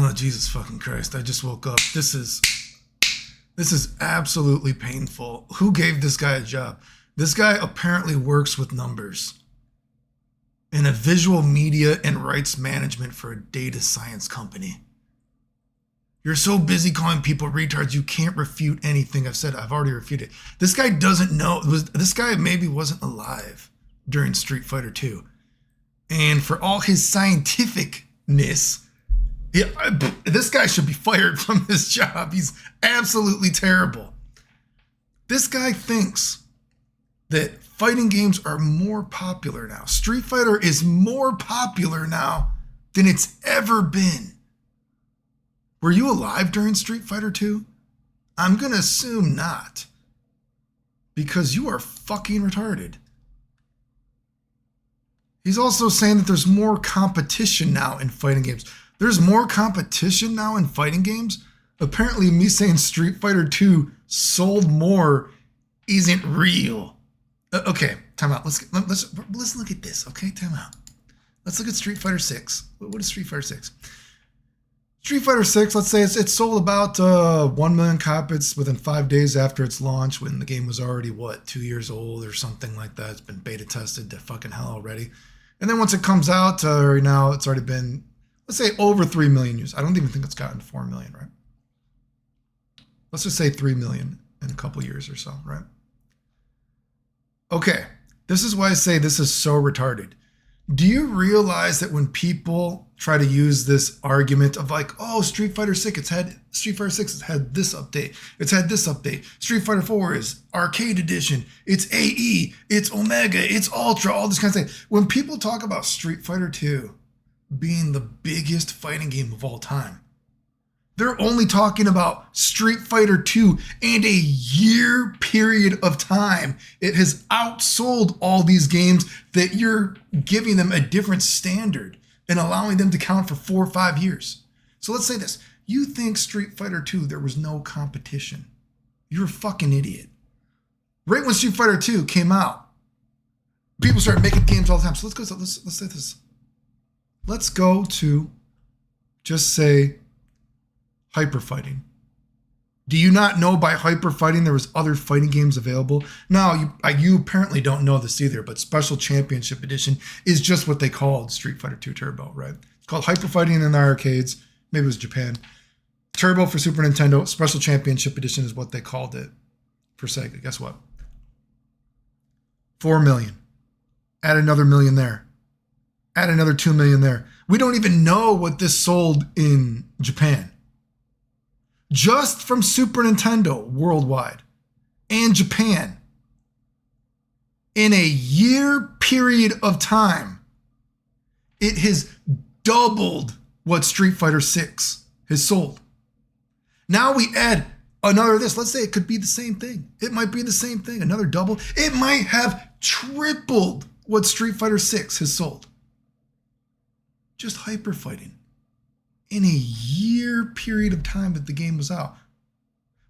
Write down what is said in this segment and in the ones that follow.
Oh, Jesus fucking Christ. I just woke up. This is absolutely painful. Who gave this guy a job? This guy apparently works with numbers in a visual media and rights management for a data science company. You're so busy calling people retards, you can't refute anything I've said. I've already refuted. This guy doesn't know. This guy maybe wasn't alive during Street Fighter 2. And for all his scientificness, this guy should be fired from his job. He's absolutely terrible. This guy thinks that fighting games are more popular now. Street Fighter is more popular now than it's ever been. Were you alive during Street Fighter 2? I'm going to assume not. Because you are fucking retarded. He's also saying that there's more competition now in fighting games. There's more competition now in fighting games? Apparently me saying Street Fighter 2 sold more isn't real. Okay, time out. Let's look at this, okay? Time out. Let's look at Street Fighter 6. What is Street Fighter 6? Street Fighter 6, let's say it sold about 1 million copies within 5 days after its launch, when the game was already, 2 years old or something like that. It's been beta tested to fucking hell already. And then once it comes out, right now, it's already been, let's say, over 3 million users. I don't even think it's gotten to 4 million, right? Let's just say 3 million in a couple years or so, right? Okay, this is why I say this is so retarded. Do you realize that when people try to use this argument of like, oh, Street Fighter 6 has had this update. It's had this update. Street Fighter 4 is arcade edition. It's AE. It's Omega. It's Ultra. All this kind of thing. When people talk about Street Fighter 2 being the biggest fighting game of all time, they're only talking about Street Fighter 2 and a year period of time. It has outsold all these games that you're giving them a different standard and allowing them to count for 4 or 5 years. So let's say this. You think Street Fighter 2, there was no competition. You're a fucking idiot. Right when Street Fighter 2 came out, people started making games all the time. So let's say this. Let's go to just say hyper fighting. Do you not know by hyper fighting there was other fighting games available? Now, you apparently don't know this either, but Special Championship Edition is just what they called Street Fighter 2 Turbo, right? It's called hyper fighting in the arcades. Maybe it was Japan. Turbo for Super Nintendo. Special Championship Edition is what they called it for Sega. Guess what? 4 million. Add another million there. Add another 2 million there. We don't even know what this sold in Japan. Just from Super Nintendo worldwide and Japan, in a year period of time, it has doubled what Street Fighter 6 has sold. Now we add another this. Let's say it could be the same thing. It might be the same thing. Another double. It might have tripled what Street Fighter 6 has sold. Just hyper fighting. In a year period of time that the game was out.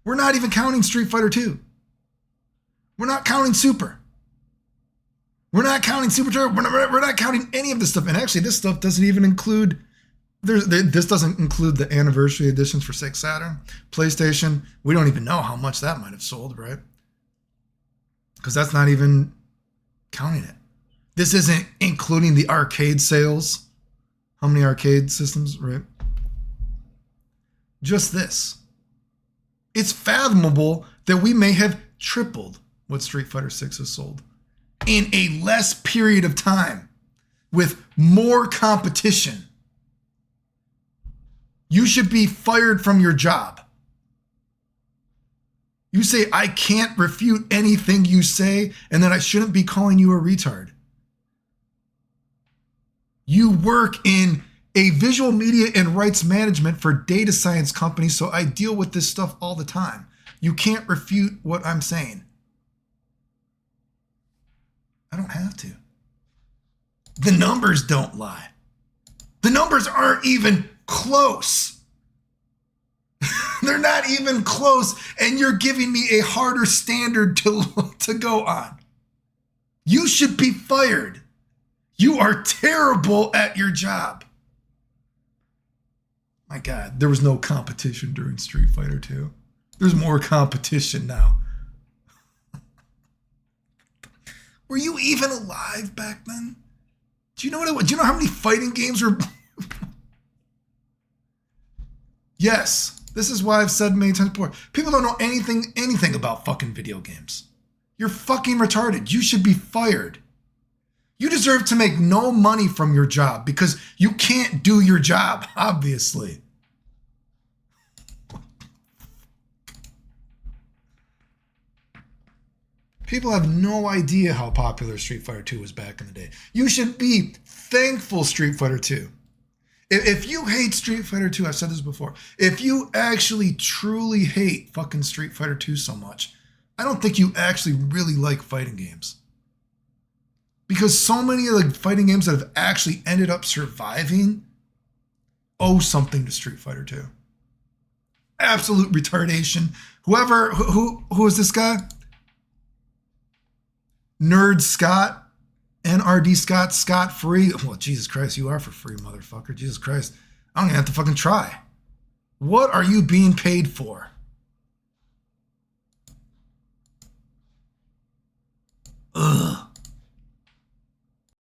We're not even counting Street Fighter 2. We're not counting Super. We're not counting Super Turbo. We're not counting any of this stuff. And actually, this stuff doesn't even include, this doesn't include the anniversary editions for Sega Saturn, PlayStation. We don't even know how much that might have sold, right? Because that's not even counting it. This isn't including the arcade sales. How many arcade systems, right? Just this. It's fathomable that we may have tripled what Street Fighter 6 has sold in a less period of time with more competition. You should be fired from your job. You say, I can't refute anything you say, and that I shouldn't be calling you a retard. You work in a visual media and rights management for data science companies, so I deal with this stuff all the time. You can't refute what I'm saying. I don't have to. The numbers don't lie. The numbers aren't even close. They're not even close, and you're giving me a harder standard to go on. You should be fired. You are terrible at your job. My God, there was no competition during Street Fighter 2. There's more competition now. Were you even alive back then? Do you know what it was? Do you know how many fighting games were? Yes, this is why I've said many times before. People don't know anything about fucking video games. You're fucking retarded. You should be fired. You deserve to make no money from your job because you can't do your job, obviously. People have no idea how popular Street Fighter 2 was back in the day. You should be thankful Street Fighter 2. If you hate Street Fighter 2, I've said this before, if you actually truly hate fucking Street Fighter 2 so much, I don't think you actually really like fighting games. Because so many of the fighting games that have actually ended up surviving owe something to Street Fighter 2. Absolute retardation. Who is this guy? Nerd Scott, NRD Scott, Scott free. Well, Jesus Christ, you are for free, motherfucker. Jesus Christ. I don't even have to fucking try. What are you being paid for?